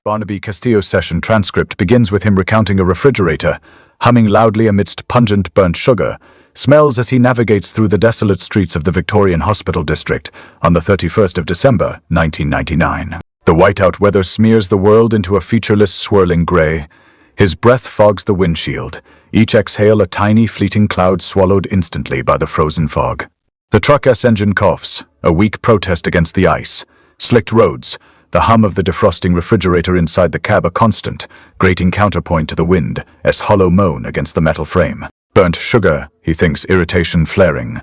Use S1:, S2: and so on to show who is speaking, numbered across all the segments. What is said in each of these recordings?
S1: Barnaby Castillo's session transcript begins with him recounting a refrigerator, humming loudly amidst pungent burnt sugar, smells as he navigates through the desolate streets of the Victorian Hospital District on the 31st of December, 1999. The whiteout weather smears the world into a featureless, swirling grey. His breath fogs the windshield, each exhale a tiny, fleeting cloud swallowed instantly by the frozen fog. The truck's engine coughs, a weak protest against the ice. Slicked roads, the hum of the defrosting refrigerator inside the cab a constant, grating counterpoint to the wind, as hollow moan against the metal frame. Burnt sugar, he thinks, irritation flaring.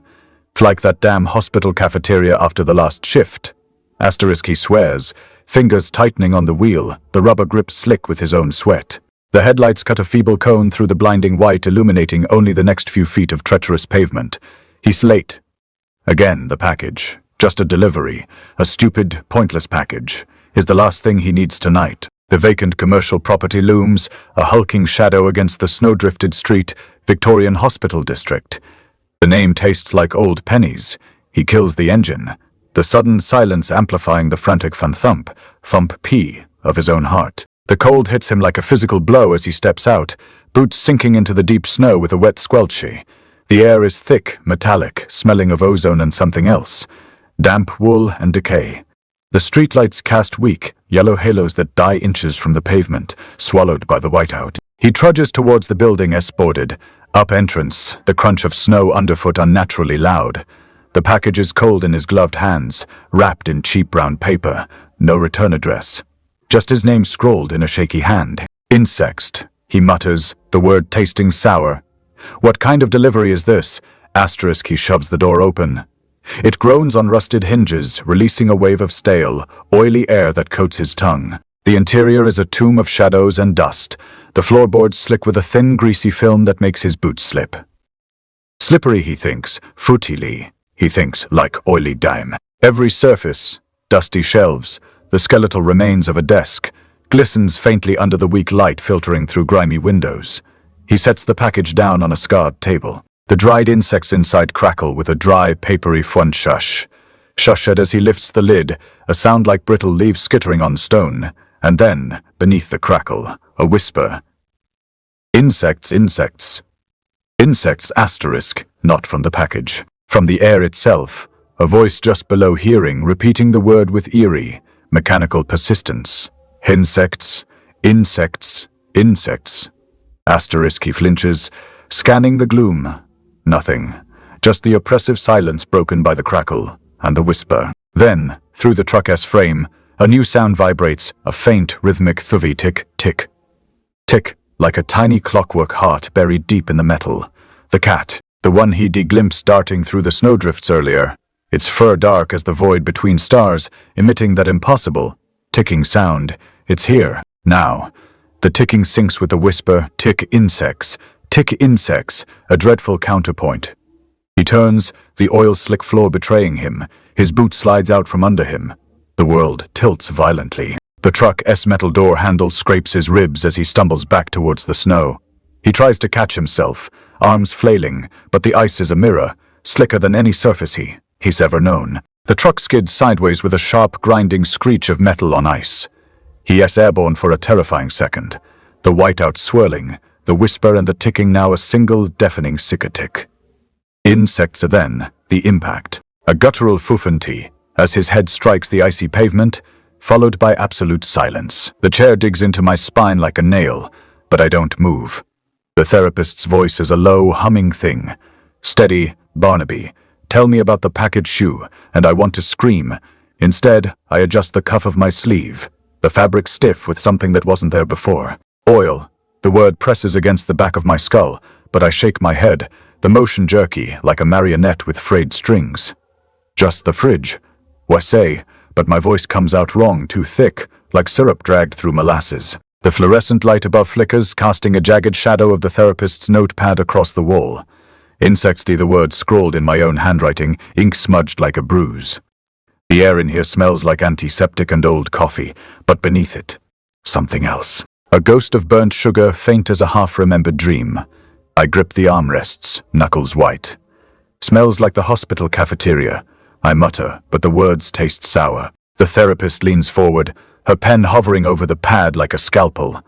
S1: Like that damn hospital cafeteria after the last shift. Asterisk, he swears, fingers tightening on the wheel, the rubber grip slick with his own sweat. The headlights cut a feeble cone through the blinding white, illuminating only the next few feet of treacherous pavement. He's late. Again, the package. Just a delivery. A stupid, pointless package. Is the last thing he needs tonight. The vacant commercial property looms, a hulking shadow against the snow-drifted street, Victorian Hospital District. The name tastes like old pennies. He kills the engine. The sudden silence amplifying the frantic thump P of his own heart. The cold hits him like a physical blow as he steps out, boots sinking into the deep snow with a wet squelchy. The air is thick, metallic, smelling of ozone and something else. Damp wool and decay. The streetlights cast weak, yellow halos that die inches from the pavement, swallowed by the whiteout. He trudges towards the building escorted. Up entrance, the crunch of snow underfoot unnaturally loud. The package is cold in his gloved hands, wrapped in cheap brown paper. No return address. Just his name scrawled in a shaky hand. Insexed, he mutters, the word tasting sour. What kind of delivery is this? Asterisk, he shoves the door open. It groans on rusted hinges, releasing a wave of stale, oily air that coats his tongue. The interior is a tomb of shadows and dust, the floorboards slick with a thin, greasy film that makes his boots slip. Slippery, he thinks, fruitily, he thinks, like oily dime. Every surface, dusty shelves, the skeletal remains of a desk, glistens faintly under the weak light filtering through grimy windows. He sets the package down on a scarred table. The dried insects inside crackle with a dry, papery fun shush. Shushed as he lifts the lid, a sound like brittle leaves skittering on stone, and then, beneath the crackle, a whisper. Insects, insects. Insects, asterisk, not from the package. From the air itself, a voice just below hearing repeating the word with eerie, mechanical persistence. Insects, insects, insects. Asterisk, he flinches, scanning the gloom. Nothing. Just the oppressive silence broken by the crackle and the whisper. Then, through the truck's frame, a new sound vibrates, a faint, rhythmic thuvy tick, tick. Tick, like a tiny clockwork heart buried deep in the metal. The cat, the one he glimpsed darting through the snowdrifts earlier, its fur dark as the void between stars, emitting that impossible, ticking sound. It's here, now. The ticking syncs with the whisper, tick insects, a dreadful counterpoint. He turns, the oil-slick floor betraying him. His boot slides out from under him. The world tilts violently. The truck's metal door handle scrapes his ribs as he stumbles back towards the snow. He tries to catch himself, arms flailing, but the ice is a mirror, slicker than any surface he's ever known. The truck skids sideways with a sharp, grinding screech of metal on ice. He is airborne for a terrifying second. The whiteout swirling, the whisper and the ticking now a single, deafening tick. Insects then, the impact. A guttural fuffanty, as his head strikes the icy pavement, followed by absolute silence. The chair digs into my spine like a nail, but I don't move. The therapist's voice is a low, humming thing. Steady, Barnaby. Tell me about the package shoe, and I want to scream. Instead, I adjust the cuff of my sleeve, the fabric stiff with something that wasn't there before. Oil. The word presses against the back of my skull, but I shake my head, the motion jerky, like a marionette with frayed strings. Just the fridge. Why say, but my voice comes out wrong, too thick, like syrup dragged through molasses. The fluorescent light above flickers, casting a jagged shadow of the therapist's notepad across the wall. Insectsy, the word scrawled in my own handwriting, ink smudged like a bruise. The air in here smells like antiseptic and old coffee, but beneath it, something else. A ghost of burnt sugar, faint as a half-remembered dream. I grip the armrests, knuckles white. Smells like the hospital cafeteria. I mutter, but the words taste sour. The therapist leans forward, her pen hovering over the pad like a scalpel.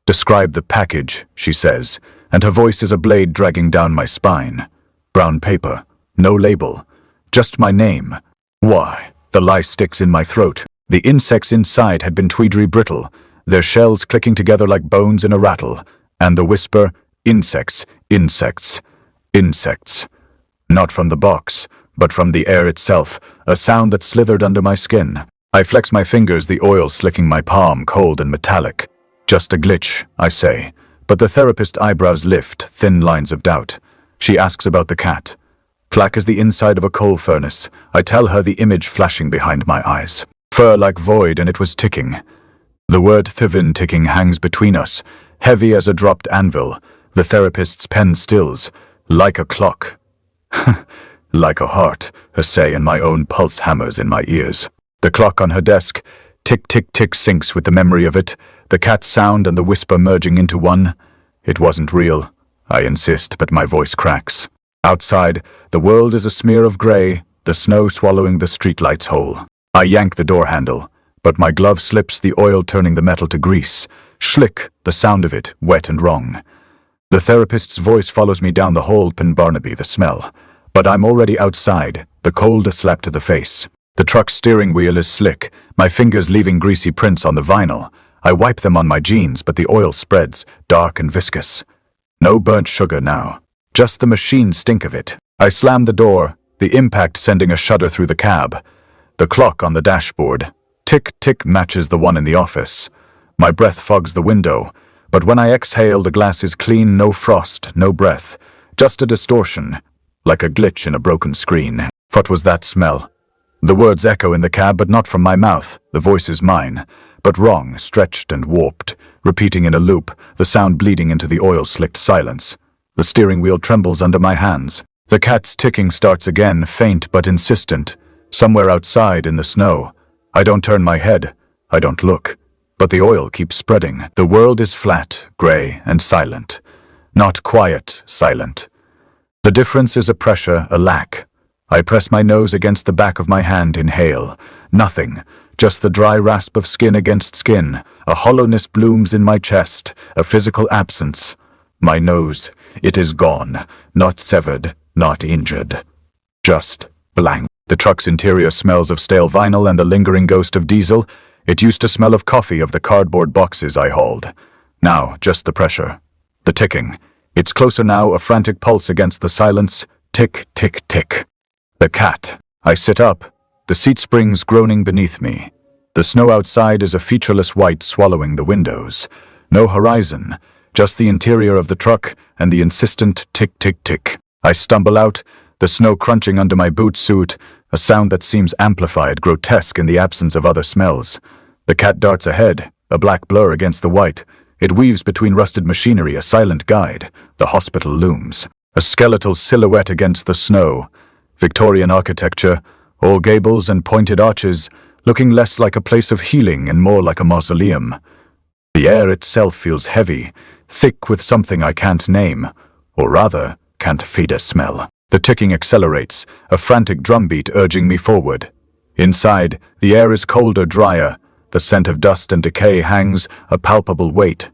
S1: "Describe the package," she says, and her voice is a blade dragging down my spine. Brown paper, no label, just my name. Why? The lie sticks in my throat. The insects inside had been tweedery brittle, their shells clicking together like bones in a rattle, and the whisper, "Insects, insects, insects." Not from the box, but from the air itself, a sound that slithered under my skin. I flex my fingers, the oil slicking my palm, cold and metallic. "Just a glitch," I say, but the therapist's eyebrows lift, thin lines of doubt. She asks about the cat. Flack as the inside of a coal furnace, I tell her the image flashing behind my eyes. Fur like void, and it was ticking. The word Thivin ticking hangs between us, heavy as a dropped anvil. The therapist's pen stills, like a clock. Like a heart, her say, and my own pulse hammers in my ears. The clock on her desk, tick tick tick, syncs with the memory of it, the cat's sound and the whisper merging into one. It wasn't real, I insist, but my voice cracks. Outside, the world is a smear of grey, the snow swallowing the streetlights whole. I yank the door handle, but my glove slips, the oil turning the metal to grease. Schlick, the sound of it, wet and wrong. The therapist's voice follows me down the hall, Pin Barnaby, the smell. But I'm already outside, the cold a slap to the face. The truck's steering wheel is slick, my fingers leaving greasy prints on the vinyl. I wipe them on my jeans, but the oil spreads, dark and viscous. No burnt sugar now, just the machine stink of it. I slam the door, the impact sending a shudder through the cab. The clock on the dashboard, tick-tick, matches the one in the office. My breath fogs the window, but when I exhale, the glass is clean, no frost, no breath. Just a distortion, like a glitch in a broken screen. What was that smell? The words echo in the cab, but not from my mouth. The voice is mine, but wrong, stretched and warped, repeating in a loop, the sound bleeding into the oil-slicked silence. The steering wheel trembles under my hands. The cat's ticking starts again, faint but insistent. Somewhere outside in the snow. I don't turn my head. I don't look. But the oil keeps spreading. The world is flat, grey, and silent. Not quiet, silent. The difference is a pressure, a lack. I press my nose against the back of my hand, inhale. Nothing. Just the dry rasp of skin against skin. A hollowness blooms in my chest, a physical absence. My nose, it is gone. Not severed, not injured. Just blank. The truck's interior smells of stale vinyl and the lingering ghost of diesel. It used to smell of coffee, of the cardboard boxes I hauled. Now, just the pressure. The ticking. It's closer now, a frantic pulse against the silence. Tick, tick, tick. The cat. I sit up, the seat springs groaning beneath me. The snow outside is a featureless white swallowing the windows. No horizon, just the interior of the truck and the insistent tick, tick, tick. I stumble out, the snow crunching under my boot suit, a sound that seems amplified, grotesque in the absence of other smells. The cat darts ahead, a black blur against the white. It weaves between rusted machinery, a silent guide. The hospital looms, a skeletal silhouette against the snow. Victorian architecture, all gables and pointed arches, looking less like a place of healing and more like a mausoleum. The air itself feels heavy, thick with something I can't name, or rather, can't feed a smell. The ticking accelerates, a frantic drumbeat urging me forward. Inside, the air is colder, drier. The scent of dust and decay hangs, a palpable weight.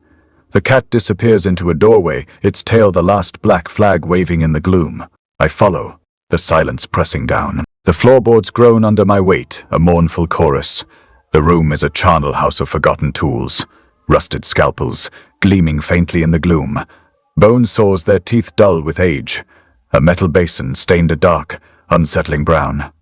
S1: The cat disappears into a doorway, its tail the last black flag waving in the gloom. I follow, the silence pressing down. The floorboards groan under my weight, a mournful chorus. The room is a charnel house of forgotten tools. Rusted scalpels, gleaming faintly in the gloom. Bone saws, their teeth dull with age. A metal basin stained a dark, unsettling brown.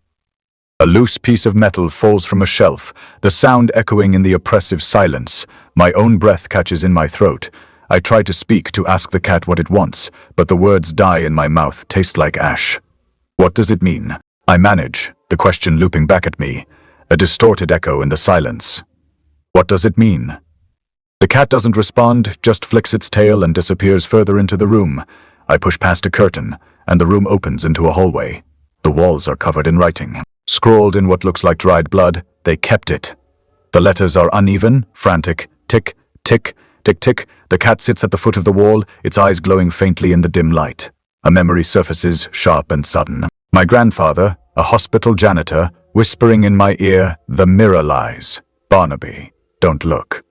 S1: A loose piece of metal falls from a shelf, the sound echoing in the oppressive silence. My own breath catches in my throat. I try to speak, to ask the cat what it wants, but the words die in my mouth, taste like ash. What does it mean? I manage, the question looping back at me, a distorted echo in the silence. What does it mean? The cat doesn't respond, just flicks its tail and disappears further into the room. I push past a curtain, and the room opens into a hallway. The walls are covered in writing. Scrawled in what looks like dried blood, they kept it. The letters are uneven, frantic, tick, tick, tick, tick. The cat sits at the foot of the wall, its eyes glowing faintly in the dim light. A memory surfaces, sharp and sudden. My grandfather, a hospital janitor, whispering in my ear, "The mirror lies. Barnaby, don't look."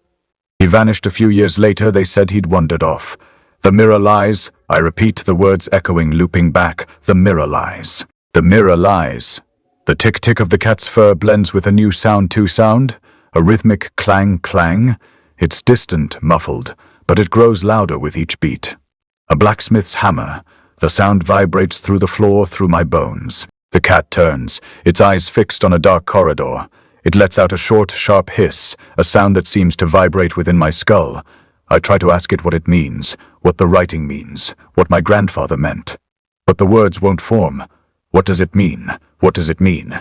S1: He vanished a few years later. They said he'd wandered off. The mirror lies. I repeat, the words echoing, looping back. The mirror lies. The mirror lies. The tick-tick of the cat's fur blends with a new sound to sound, a rhythmic clang-clang. It's distant, muffled, but it grows louder with each beat. A blacksmith's hammer. The sound vibrates through the floor, through my bones. The cat turns, its eyes fixed on a dark corridor. It lets out a short, sharp hiss, a sound that seems to vibrate within my skull. I try to ask it what it means, what the writing means, what my grandfather meant. But the words won't form. What does it mean? What does it mean?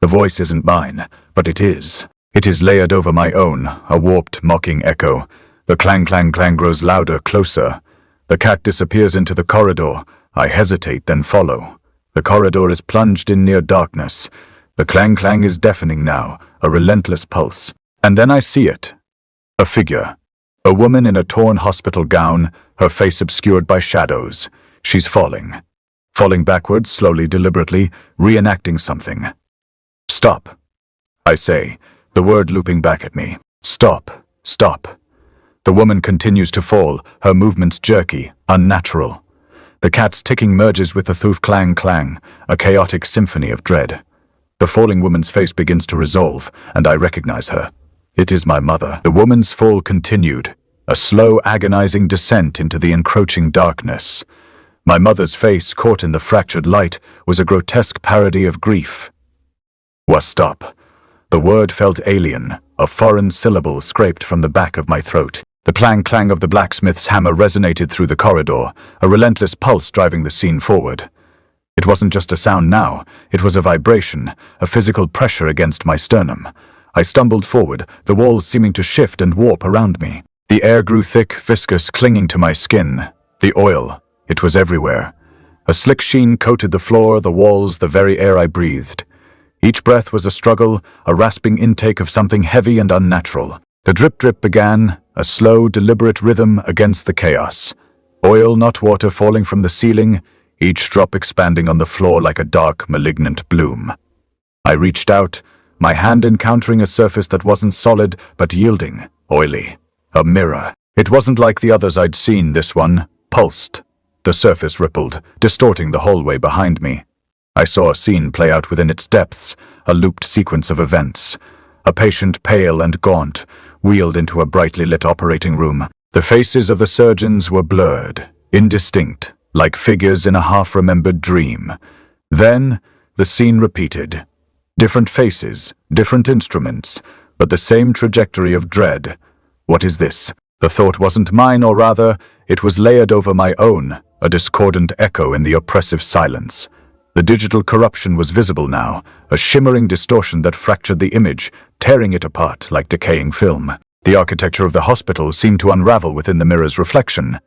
S1: The voice isn't mine, but it is. It is layered over my own, a warped, mocking echo. The clang-clang-clang grows louder, closer. The cat disappears into the corridor. I hesitate, then follow. The corridor is plunged in near darkness. The clang-clang is deafening now, a relentless pulse. And then I see it. A figure. A woman in a torn hospital gown, her face obscured by shadows. She's falling. Falling backwards, slowly, deliberately, reenacting something. "Stop," I say, the word looping back at me. "Stop, stop." The woman continues to fall, her movements jerky, unnatural. The cat's ticking merges with the thoof clang-clang, a chaotic symphony of dread. The falling woman's face begins to resolve, and I recognize her. It is my mother. The woman's fall continued, a slow, agonizing descent into the encroaching darkness. My mother's face, caught in the fractured light, was a grotesque parody of grief. Stop. The word felt alien, a foreign syllable scraped from the back of my throat. The clang-clang of the blacksmith's hammer resonated through the corridor, a relentless pulse driving the scene forward. It wasn't just a sound now, it was a vibration, a physical pressure against my sternum. I stumbled forward, the walls seeming to shift and warp around me. The air grew thick, viscous, clinging to my skin. The oil, it was everywhere. A slick sheen coated the floor, the walls, the very air I breathed. Each breath was a struggle, a rasping intake of something heavy and unnatural. The drip-drip began, a slow, deliberate rhythm against the chaos. Oil, not water, falling from the ceiling, each drop expanding on the floor like a dark, malignant bloom. I reached out, my hand encountering a surface that wasn't solid, but yielding, oily. A mirror. It wasn't like the others I'd seen, this one pulsed. The surface rippled, distorting the hallway behind me. I saw a scene play out within its depths, a looped sequence of events. A patient, pale and gaunt, wheeled into a brightly lit operating room. The faces of the surgeons were blurred, indistinct, like figures in a half-remembered dream. Then, the scene repeated. Different faces, different instruments, but the same trajectory of dread. What is this? The thought wasn't mine, or rather, it was layered over my own, a discordant echo in the oppressive silence. The digital corruption was visible now, a shimmering distortion that fractured the image, tearing it apart like decaying film. The architecture of the hospital seemed to unravel within the mirror's reflection.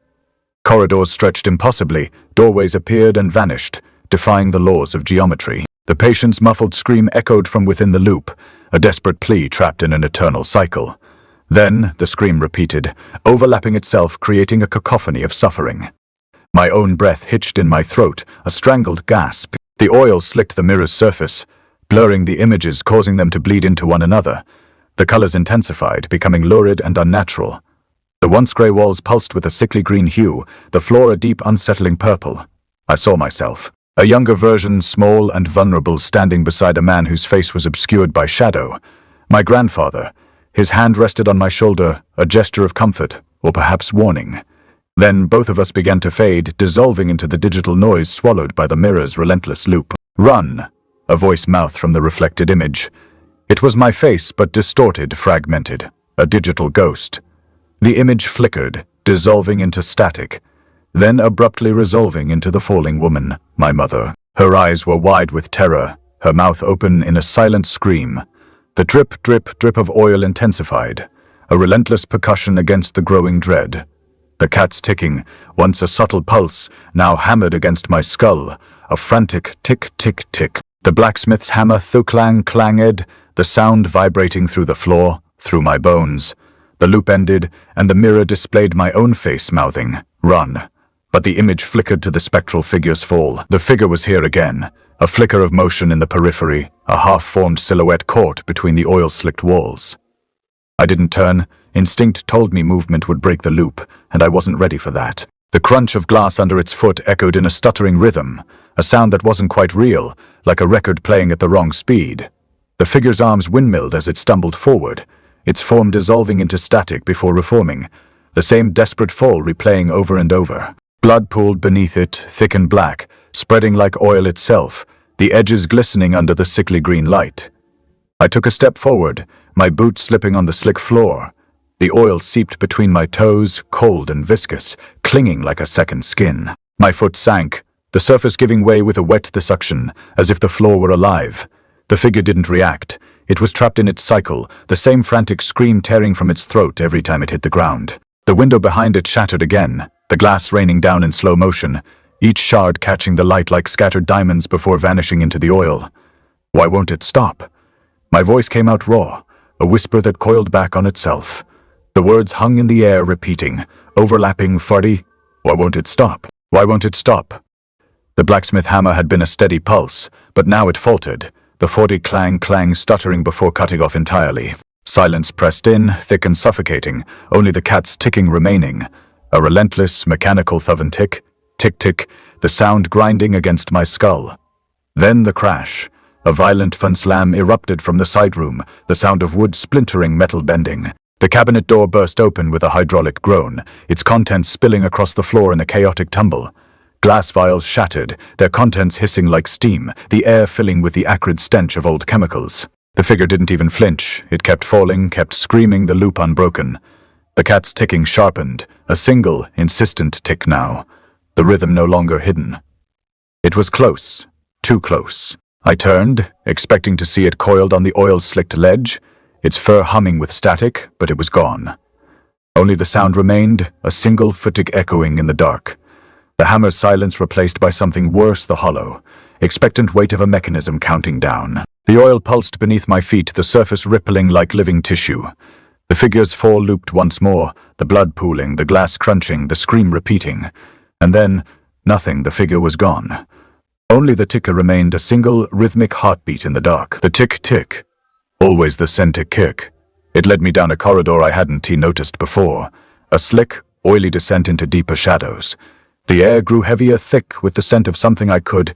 S1: Corridors stretched impossibly, doorways appeared and vanished, defying the laws of geometry. The patient's muffled scream echoed from within the loop, a desperate plea trapped in an eternal cycle. Then, the scream repeated, overlapping itself, creating a cacophony of suffering. My own breath hitched in my throat, a strangled gasp. The oil slicked the mirror's surface, blurring the images, causing them to bleed into one another. The colors intensified, becoming lurid and unnatural. The once grey walls pulsed with a sickly green hue, the floor a deep, unsettling purple. I saw myself, a younger version, small and vulnerable, standing beside a man whose face was obscured by shadow. My grandfather. His hand rested on my shoulder, a gesture of comfort, or perhaps warning. Then both of us began to fade, dissolving into the digital noise swallowed by the mirror's relentless loop. "Run!" a voice mouthed from the reflected image. It was my face, but distorted, fragmented, a digital ghost. The image flickered, dissolving into static, then abruptly resolving into the falling woman, my mother. Her eyes were wide with terror, her mouth open in a silent scream. The drip, drip, drip of oil intensified, a relentless percussion against the growing dread. The cat's ticking, once a subtle pulse, now hammered against my skull, a frantic tick, tick, tick. The blacksmith's hammer thuclang clanged, the sound vibrating through the floor, through my bones. The loop ended, and the mirror displayed my own face mouthing, "Run." But the image flickered to the spectral figure's fall. The figure was here again, A flicker of motion in the periphery, a half-formed silhouette caught between the oil-slicked walls. I didn't turn. Instinct told me movement would break the loop, and I wasn't ready for that. The crunch of glass under its foot echoed in a stuttering rhythm, a sound that wasn't quite real, like a record playing at the wrong speed. The figure's arms windmilled as it stumbled forward, its form dissolving into static before reforming, the same desperate fall replaying over and over. Blood pooled beneath it, thick and black, spreading like oil itself, the edges glistening under the sickly green light. I took a step forward, my boot slipping on the slick floor. The oil seeped between my toes, cold and viscous, clinging like a second skin. My foot sank, the surface giving way with a wet suction, as if the floor were alive. The figure didn't react. It was trapped in its cycle, the same frantic scream tearing from its throat every time it hit the ground. The window behind it shattered again, the glass raining down in slow motion, each shard catching the light like scattered diamonds before vanishing into the oil. Why won't it stop? My voice came out raw, a whisper that coiled back on itself. The words hung in the air, repeating, overlapping, fuddy. Why won't it stop? Why won't it stop? The blacksmith hammer had been a steady pulse, but now it faltered, the 40 clang stuttering before cutting off entirely. Silence pressed in, thick and suffocating, only the cat's ticking remaining. A relentless, mechanical thud and tick, tick, the sound grinding against my skull. Then the crash. A violent fun slam erupted from the side room, the sound of wood splintering, metal bending. The cabinet door burst open with a hydraulic groan, its contents spilling across the floor in a chaotic tumble. Glass vials shattered, their contents hissing like steam, the air filling with the acrid stench of old chemicals. The figure didn't even flinch. It kept falling, kept screaming, the loop unbroken. The cat's ticking sharpened, a single, insistent tick now, the rhythm no longer hidden. It was close, too close. I turned, expecting to see it coiled on the oil-slicked ledge, its fur humming with static, but it was gone. Only the sound remained, a single footing echoing in the dark. The hammer's silence replaced by something worse, the hollow, expectant weight of a mechanism counting down. The oil pulsed beneath my feet, the surface rippling like living tissue. The figure's fall looped once more, the blood pooling, the glass crunching, the scream repeating. And then, nothing, the figure was gone. Only the ticker remained, a single, rhythmic heartbeat in the dark. The tick-tick. Always the center kick. It led me down a corridor I hadn't noticed before. A slick, oily descent into deeper shadows. The air grew heavier, thick, with the scent of something I could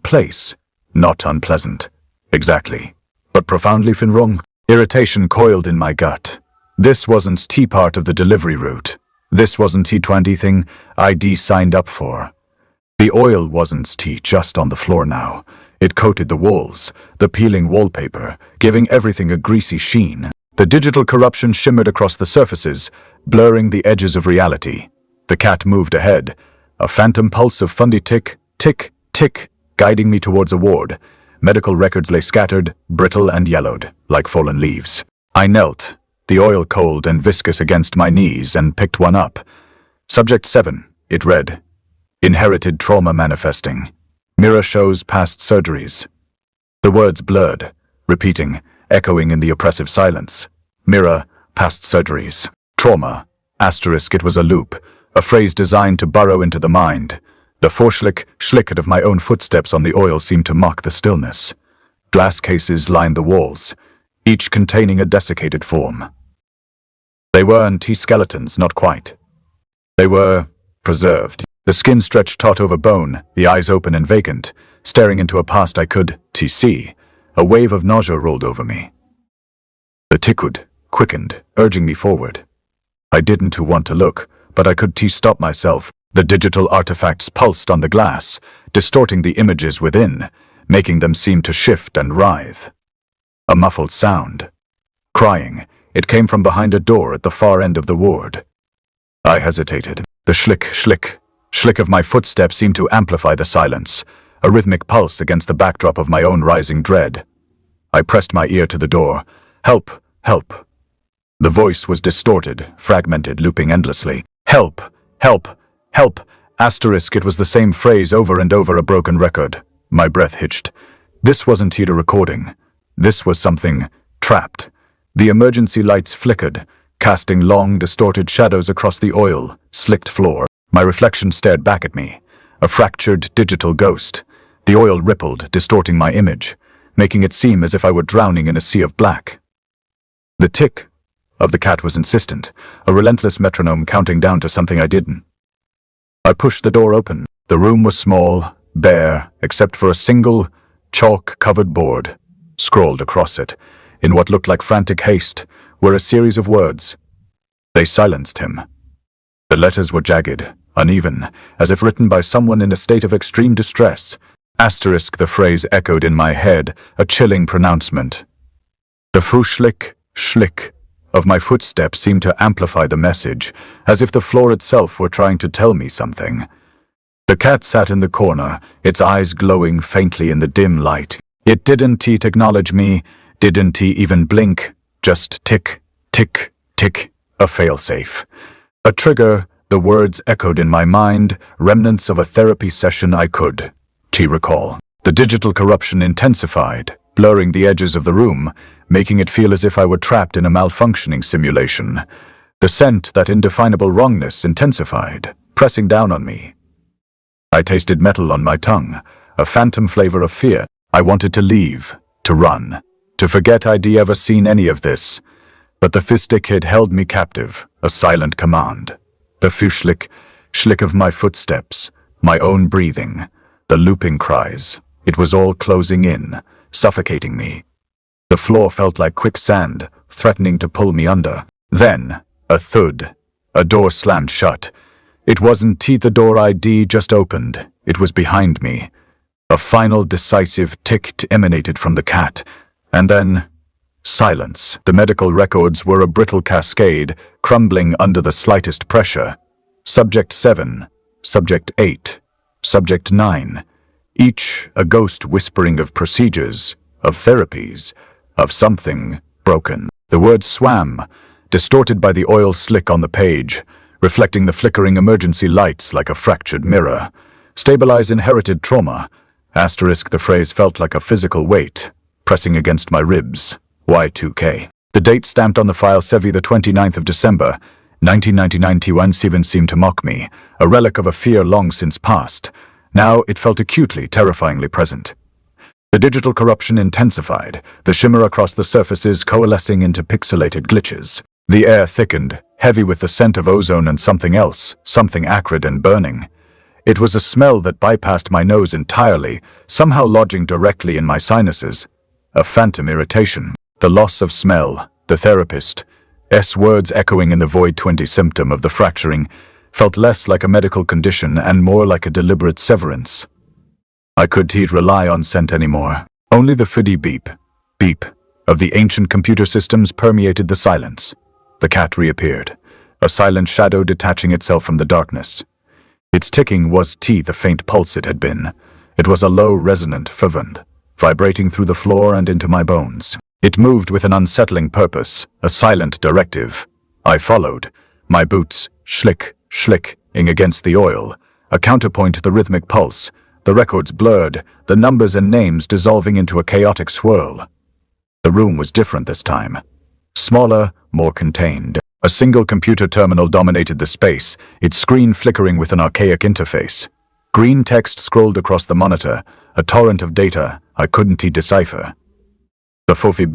S1: place. Not unpleasant. Exactly. But profoundly wrong. Irritation coiled in my gut. This wasn't part of the delivery route. This wasn't T20 thing I'd signed up for. The oil wasn't just on the floor now. It coated the walls, the peeling wallpaper, giving everything a greasy sheen. The digital corruption shimmered across the surfaces, blurring the edges of reality. The cat moved ahead, a phantom pulse of fundy tick, tick, tick, guiding me towards a ward. Medical records lay scattered, brittle and yellowed, like fallen leaves. I knelt, the oil cold and viscous against my knees, and picked one up. Subject 7, it read. Inherited trauma manifesting. Mirror shows past surgeries. The words blurred, repeating, echoing in the oppressive silence. Mirror, past surgeries. Trauma, asterisk, it was a loop, a phrase designed to burrow into the mind. The schlicket of my own footsteps on the oil seemed to mock the stillness. Glass cases lined the walls, each containing a desiccated form. They weren't skeletons, not quite. They were preserved. The skin stretched taut over bone, the eyes open and vacant, staring into a past I could see. A wave of nausea rolled over me. The tickwood quickened, urging me forward. I didn't want to look, but I could stop myself. The digital artifacts pulsed on the glass, distorting the images within, making them seem to shift and writhe. A muffled sound. Crying, it came from behind a door at the far end of the ward. I hesitated. The schlick of my footsteps seemed to amplify the silence, a rhythmic pulse against the backdrop of my own rising dread. I pressed my ear to the door. Help, help. The voice was distorted, fragmented, looping endlessly. Help, help, help, asterisk, it was the same phrase over and over, a broken record. My breath hitched. This wasn't a recording. This was something trapped. The emergency lights flickered, casting long, distorted shadows across the oil, slicked floor. My reflection stared back at me, a fractured digital ghost. The oil rippled, distorting my image, making it seem as if I were drowning in a sea of black. The tick of the cat was insistent, a relentless metronome counting down to something I didn't. I pushed the door open. The room was small, bare, except for a single, chalk-covered board. Scrawled across it, in what looked like frantic haste, were a series of words. They silenced him. The letters were jagged, uneven, as if written by someone in a state of extreme distress. Asterisk, the phrase echoed in my head, a chilling pronouncement. The fuschlick, schlick of my footsteps seemed to amplify the message, as if the floor itself were trying to tell me something. The cat sat in the corner, its eyes glowing faintly in the dim light. It didn't acknowledge me, didn't even blink, just tick, tick, tick, a failsafe. A trigger, the words echoed in my mind, remnants of a therapy session I could recall. The digital corruption intensified, blurring the edges of the room, making it feel as if I were trapped in a malfunctioning simulation. The scent, that indefinable wrongness, intensified, pressing down on me. I tasted metal on my tongue, a phantom flavor of fear. I wanted to leave, to run, to forget I'd ever seen any of this. But the fistic had held me captive, a silent command. The fuschlick, schlick of my footsteps, my own breathing, the looping cries. It was all closing in, suffocating me. The floor felt like quicksand, threatening to pull me under. Then, a thud. A door slammed shut. It wasn't the door I'd just opened. It was behind me. A final decisive tick emanated from the cat. And then, silence. The medical records were a brittle cascade, crumbling under the slightest pressure. Subject 7, Subject 8, Subject 9. Each a ghost whispering of procedures, of therapies, of something broken. The words swam, distorted by the oil slick on the page, reflecting the flickering emergency lights like a fractured mirror. Stabilize inherited trauma. Asterisk, the phrase felt like a physical weight, pressing against my ribs. Y2K. The date stamped on the file Sevi the 29th of December, 1999. T1 seemed to mock me, a relic of a fear long since past. Now it felt acutely, terrifyingly present. The digital corruption intensified, the shimmer across the surfaces coalescing into pixelated glitches. The air thickened, heavy with the scent of ozone and something else, something acrid and burning. It was a smell that bypassed my nose entirely, somehow lodging directly in my sinuses. A phantom irritation. The loss of smell, the therapist's words echoing in the void. 20 symptom of the fracturing felt less like a medical condition and more like a deliberate severance. I couldn't rely on scent anymore. Only the fiddy beep, beep of the ancient computer systems permeated the silence. The cat reappeared, a silent shadow detaching itself from the darkness. Its ticking was the faint pulse it had been. It was a low, resonant, fervent, vibrating through the floor and into my bones. It moved with an unsettling purpose, a silent directive. I followed, my boots, schlicking against the oil, a counterpoint to the rhythmic pulse, the records blurred, the numbers and names dissolving into a chaotic swirl. The room was different this time. Smaller, more contained. A single computer terminal dominated the space, its screen flickering with an archaic interface. Green text scrolled across the monitor, a torrent of data I couldn't decipher. The fofi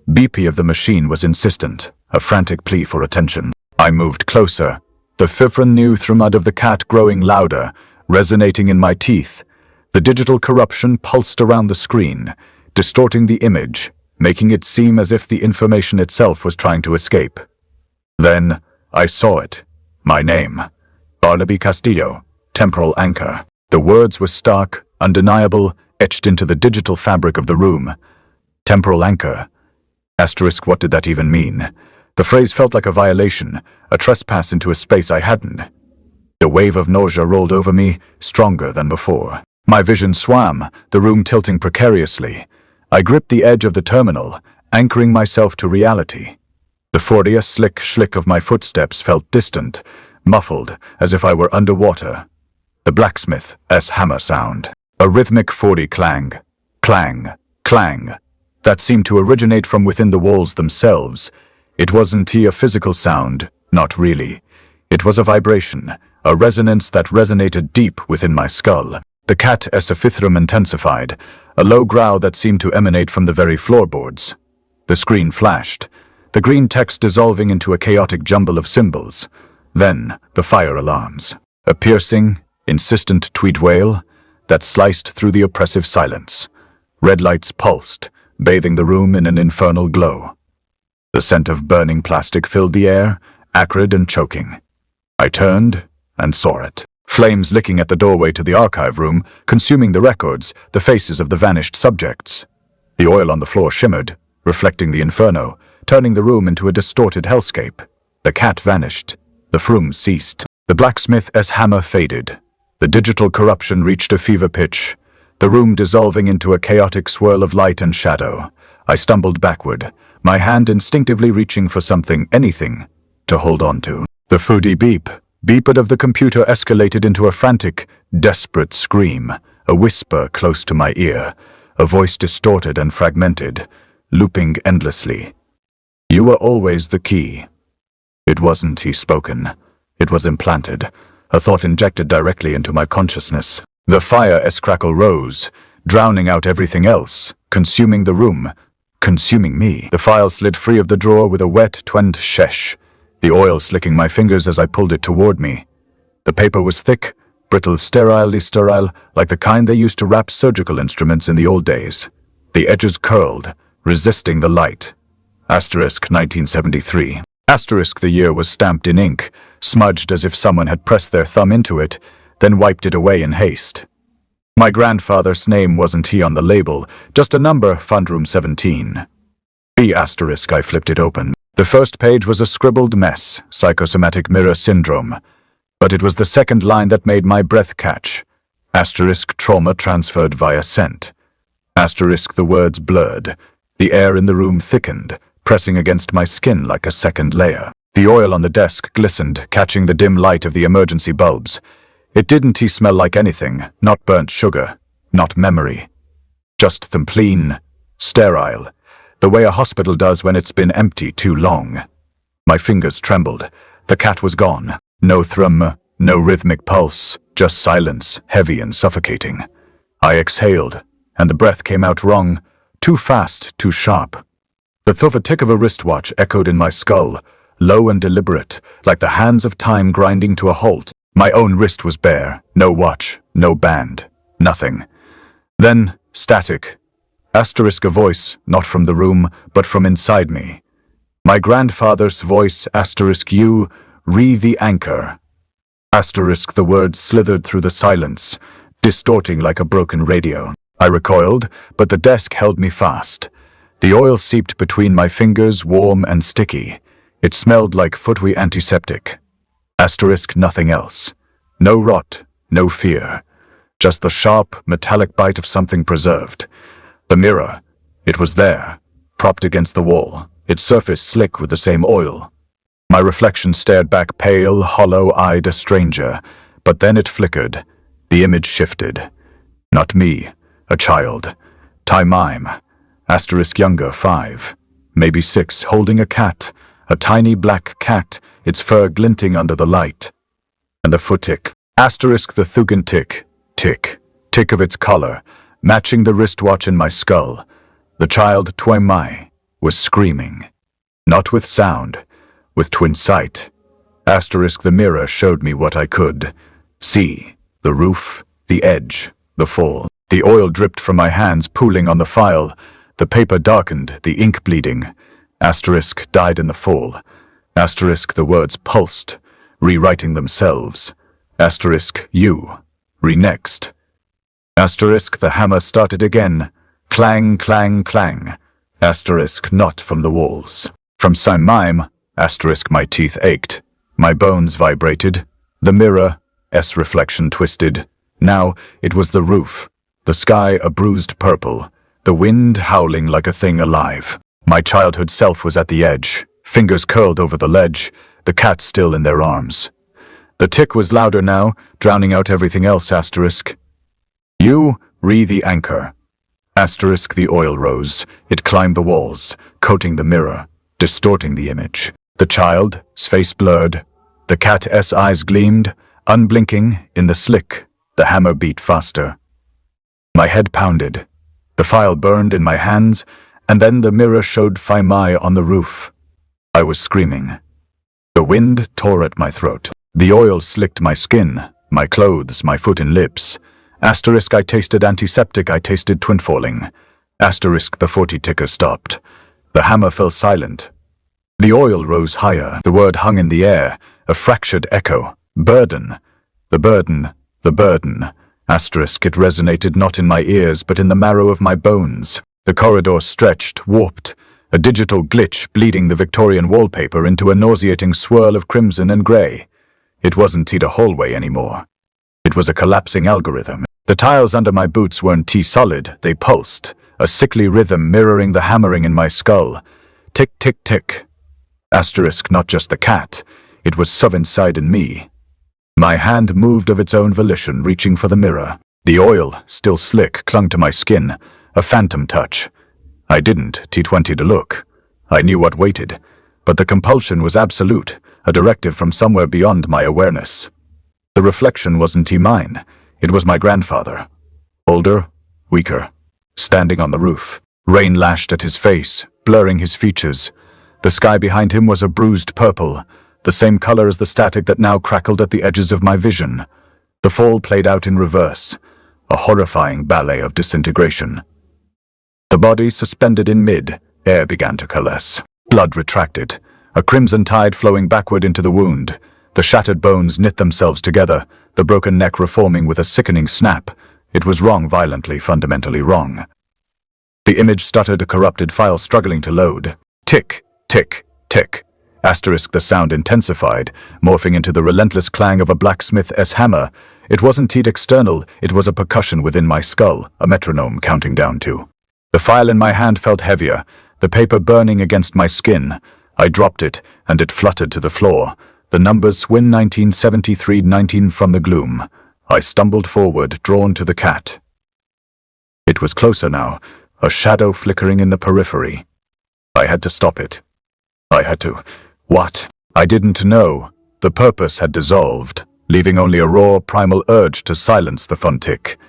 S1: beepy of the machine was insistent, a frantic plea for attention. I moved closer, the fifron new thumud of the cat growing louder, resonating in my teeth. The digital corruption pulsed around the screen, distorting the image, making it seem as if the information itself was trying to escape. Then, I saw it. My name. Barnaby Castillo, temporal anchor. The words were stark, undeniable, etched into the digital fabric of the room. Temporal anchor. Asterisk, what did that even mean? The phrase felt like a violation, a trespass into a space I hadn't. A wave of nausea rolled over me, stronger than before. My vision swam, the room tilting precariously. I gripped the edge of the terminal, anchoring myself to reality. The 40 schlick of my footsteps felt distant, muffled, as if I were underwater. The blacksmith's hammer sound. A rhythmic 40 clang, clang, clang, that seemed to originate from within the walls themselves. It wasn't a physical sound, not really. It was a vibration, a resonance that resonated deep within my skull. The cat's epithrum intensified, a low growl that seemed to emanate from the very floorboards. The screen flashed, the green text dissolving into a chaotic jumble of symbols. Then, the fire alarms. A piercing, insistent tweet wail that sliced through the oppressive silence. Red lights pulsed, bathing the room in an infernal glow. The scent of burning plastic filled the air, acrid and choking. I turned and saw it. Flames licking at the doorway to the archive room, consuming the records, the faces of the vanished subjects. The oil on the floor shimmered, reflecting the inferno, turning the room into a distorted hellscape. The cat vanished. The fumes ceased. The blacksmith's hammer faded. The digital corruption reached a fever pitch, the room dissolving into a chaotic swirl of light and shadow. I stumbled backward, my hand instinctively reaching for something, anything, to hold on to. The foodie beeped of the computer escalated into a frantic, desperate scream, a whisper close to my ear, a voice distorted and fragmented, looping endlessly. You were always the key. It wasn't he spoken. It was implanted, a thought injected directly into my consciousness. The fire's crackle rose, drowning out everything else, consuming the room, consuming me. The file slid free of the drawer with a wet, twanged shesh, the oil slicking my fingers as I pulled it toward me. The paper was thick, brittle, sterile, like the kind they used to wrap surgical instruments in the old days. The edges curled, resisting the light. Asterisk 1973. Asterisk the year was stamped in ink, smudged as if someone had pressed their thumb into it, then wiped it away in haste. My grandfather's name wasn't he on the label, just a number, fund room 17. B asterisk, I flipped it open. The first page was a scribbled mess, psychosomatic mirror syndrome. But it was the second line that made my breath catch. Asterisk trauma transferred via scent. Asterisk the words blurred. The air in the room thickened, pressing against my skin like a second layer. The oil on the desk glistened, catching the dim light of the emergency bulbs. It didn't smell like anything, not burnt sugar, not memory. Just clean, sterile, the way a hospital does when it's been empty too long. My fingers trembled. The cat was gone. No thrum, no rhythmic pulse, just silence, heavy and suffocating. I exhaled, and the breath came out wrong, too fast, too sharp. The tick of a wristwatch echoed in my skull, low and deliberate, like the hands of time grinding to a halt. My own wrist was bare, no watch, no band, nothing. Then, static. Asterisk a voice, not from the room, but from inside me. My grandfather's voice, asterisk you, re the anchor. Asterisk the words slithered through the silence, distorting like a broken radio. I recoiled, but the desk held me fast. The oil seeped between my fingers, warm and sticky. It smelled like footwear antiseptic. Asterisk nothing else. No rot, no fear. Just the sharp, metallic bite of something preserved. The mirror. It was there, propped against the wall, its surface slick with the same oil. My reflection stared back pale, hollow-eyed, a stranger, but then it flickered. The image shifted. Not me, a child. Mime. Asterisk younger, 5, maybe 6, holding a cat, a tiny black cat, its fur glinting under the light. And the foot tick. Asterisk the thugan tick, tick of its collar, matching the wristwatch in my skull. The child, Mai, was screaming. Not with sound, with twin sight. Asterisk the mirror showed me what I could see. The roof, the edge, the fall. The oil dripped from my hands, pooling on the file. The paper darkened, the ink bleeding. Asterisk died in the fall. Asterisk the words pulsed, rewriting themselves. Asterisk you, re-next. Asterisk the hammer started again. Clang, clang, clang. Asterisk not from the walls. From some mime, asterisk my teeth ached. My bones vibrated. The mirror's reflection twisted. Now it was the roof. The sky a bruised purple. The wind howling like a thing alive. My childhood self was at the edge, fingers curled over the ledge, the cat still in their arms. The tick was louder now, drowning out everything else, asterisk. You, re the anchor. Asterisk the oil rose. It climbed the walls, coating the mirror, distorting the image. The child's face blurred. The cat's eyes gleamed, unblinking, in the slick, The hammer beat faster. My head pounded. The file burned in my hands, and then the mirror showed Faimai on the roof. I was screaming. The wind tore at my throat. The oil slicked my skin, my clothes, my foot and lips. Asterisk, I tasted antiseptic, I tasted twin falling. Asterisk, the 40 ticker stopped. The hammer fell silent. The oil rose higher. The word hung in the air, a fractured echo. Burden. The burden. The burden. Asterisk, it resonated not in my ears, but in the marrow of my bones. The corridor stretched, warped. A digital glitch bleeding the Victorian wallpaper into a nauseating swirl of crimson and grey. It wasn't T-the hallway anymore. It was a collapsing algorithm. The tiles under my boots weren't T-solid, they pulsed, a sickly rhythm mirroring the hammering in my skull. Tick, tick, tick. Asterisk, not just the cat. It was sub inside in me. My hand moved of its own volition, reaching for the mirror. The oil, still slick, clung to my skin, a phantom touch. I didn't T20 to look. I knew what waited, but the compulsion was absolute, a directive from somewhere beyond my awareness. The reflection wasn't T-mine, it was my grandfather. Older, weaker, standing on the roof. Rain lashed at his face, blurring his features. The sky behind him was a bruised purple, the same color as the static that now crackled at the edges of my vision. The fall played out in reverse, a horrifying ballet of disintegration. The body suspended in mid, air began to coalesce. Blood retracted, a crimson tide flowing backward into the wound. The shattered bones knit themselves together, the broken neck reforming with a sickening snap. It was wrong, violently, fundamentally wrong. The image stuttered, a corrupted file struggling to load. Tick, tick, tick. Asterisk, the sound intensified, morphing into the relentless clang of a blacksmith's hammer. It wasn't T external, it was a percussion within my skull, a metronome counting down to. The file in my hand felt heavier, the paper burning against my skin. I dropped it, and it fluttered to the floor. The numbers Swin 1973-19 from the gloom. I stumbled forward, drawn to the cat. It was closer now, a shadow flickering in the periphery. I had to stop it. I had to. What? I didn't know. The purpose had dissolved, leaving only a raw, primal urge to silence the fun tick.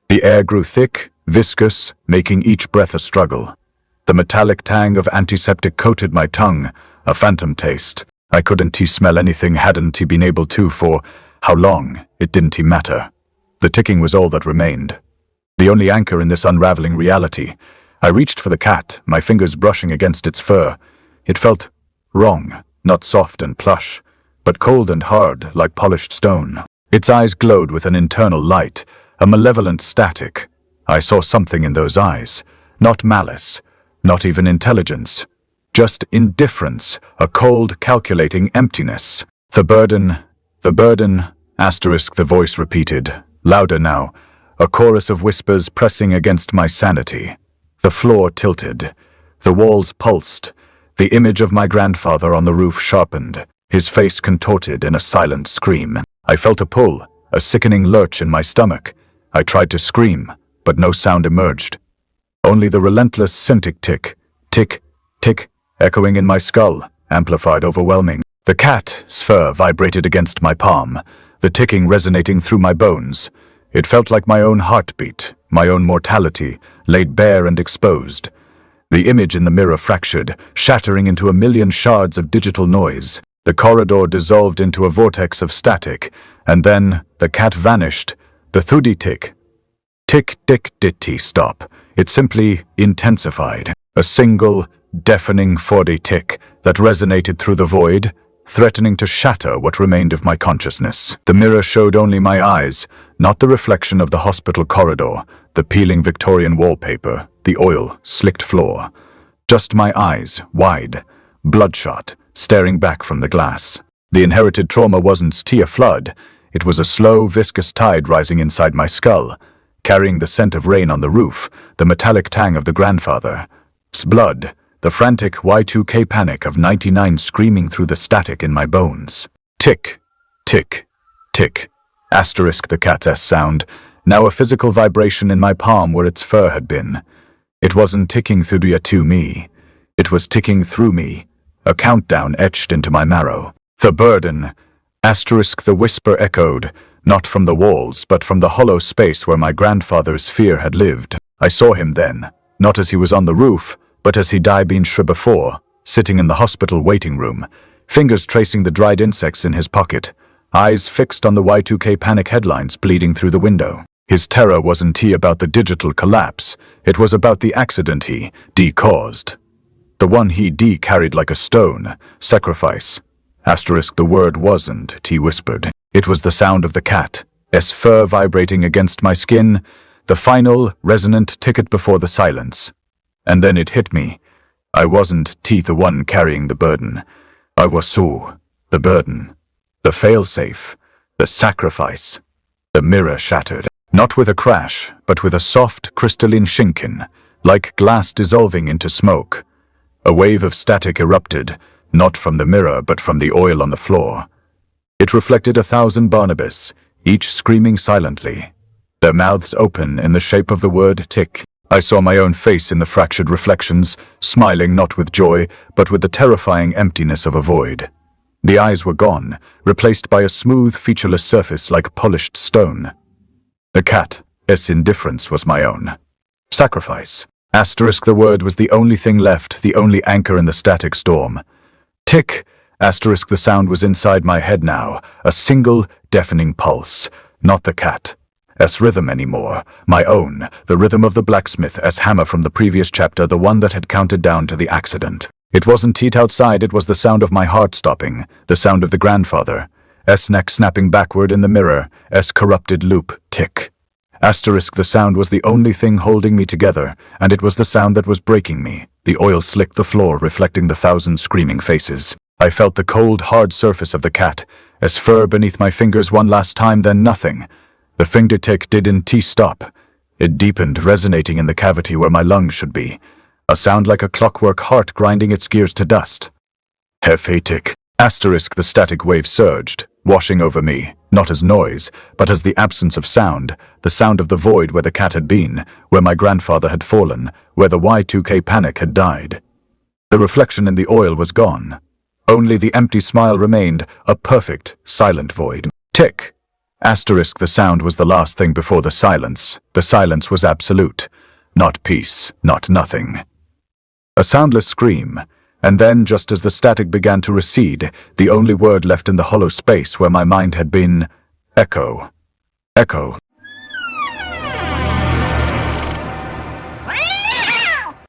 S1: The air grew thick, viscous, making each breath a struggle. The metallic tang of antiseptic coated my tongue, a phantom taste. I couldn't smell anything, hadn't been able to for how long, it didn't matter. The ticking was all that remained. The only anchor in this unraveling reality. I reached for the cat, my fingers brushing against its fur. It felt wrong, not soft and plush, but cold and hard, like polished stone. Its eyes glowed with an internal light, a malevolent static. I saw something in those eyes, not malice, not even intelligence, just indifference, a cold, calculating emptiness. The burden, asterisk, the voice repeated, louder now, a chorus of whispers pressing against my sanity. The floor tilted, the walls pulsed, the image of my grandfather on the roof sharpened, his face contorted in a silent scream. I felt a pull, a sickening lurch in my stomach. I tried to scream, but no sound emerged. Only the relentless syntic tick, tick, tick, echoing in my skull, amplified, overwhelming. The cat's fur vibrated against my palm, the ticking resonating through my bones. It felt like my own heartbeat, my own mortality, laid bare and exposed. The image in the mirror fractured, shattering into a million shards of digital noise. The corridor dissolved into a vortex of static, and then the cat vanished. The thudi tick. Tick, tick, ditty stop. It simply intensified. A single, deafening 4D tick that resonated through the void, threatening to shatter what remained of my consciousness. The mirror showed only my eyes, not the reflection of the hospital corridor, the peeling Victorian wallpaper, the oil-slicked floor. Just my eyes, wide, bloodshot, staring back from the glass. The inherited trauma wasn't a flood. It was a slow, viscous tide rising inside my skull, carrying the scent of rain on the roof, the metallic tang of the grandfather's blood, the frantic Y2K panic of 99 screaming through the static in my bones. Tick, tick, tick. Asterisk, the cat's sound, now a physical vibration in my palm where its fur had been. It wasn't ticking through to me. It was ticking through me, a countdown etched into my marrow. The burden, asterisk, the whisper echoed, Not from the walls, but from the hollow space where my grandfather's fear had lived. I saw him then, not as he was on the roof, but as he been before, sitting in the hospital waiting room, fingers tracing the dried insects in his pocket, eyes fixed on the Y2K panic headlines bleeding through the window. His terror wasn't about the digital collapse, it was about the accident he caused. The one he carried like a stone, sacrifice. Asterisk, the word wasn't, T whispered. It was the sound of the cat's fur vibrating against my skin, the final, resonant ticket before the silence. And then it hit me. I wasn't the one carrying the burden. I was the burden. The failsafe. The sacrifice. The mirror shattered. Not with a crash, but with a soft, crystalline shinkin, like glass dissolving into smoke. A wave of static erupted, not from the mirror but from the oil on the floor. It reflected 1,000 Barnabas, each screaming silently, their mouths open in the shape of the word tick. I saw my own face in the fractured reflections, smiling not with joy, but with the terrifying emptiness of a void. The eyes were gone, replaced by a smooth, featureless surface like polished stone. The cat's indifference was my own. Sacrifice. Asterisk, the word was the only thing left, the only anchor in the static storm. Tick. Asterisk, the sound was inside my head now, a single, deafening pulse, not the cat's rhythm anymore, my own, the rhythm of the blacksmith's hammer from the previous chapter, the one that had counted down to the accident. It wasn't teat outside, it was the sound of my heart stopping, the sound of the grandfather's neck snapping backward in the mirror's corrupted loop, tick. Asterisk, the sound was the only thing holding me together, and it was the sound that was breaking me. The oil slicked the floor, reflecting the 1,000 screaming faces. I felt the cold, hard surface of the cat's fur beneath my fingers one last time, then nothing. The finger tick didn't stop. It deepened, resonating in the cavity where my lungs should be. A sound like a clockwork heart grinding its gears to dust. Hefe tick. Asterisk, the static wave surged, washing over me, not as noise, but as the absence of sound, the sound of the void where the cat had been, where my grandfather had fallen, where the Y2K panic had died. The reflection in the oil was gone. Only the empty smile remained, a perfect, silent void. Tick. Asterisk, the sound was the last thing before the silence. The silence was absolute. Not peace, not nothing. A soundless scream, and then, just as the static began to recede, the only word left in the hollow space where my mind had been, echo. Echo.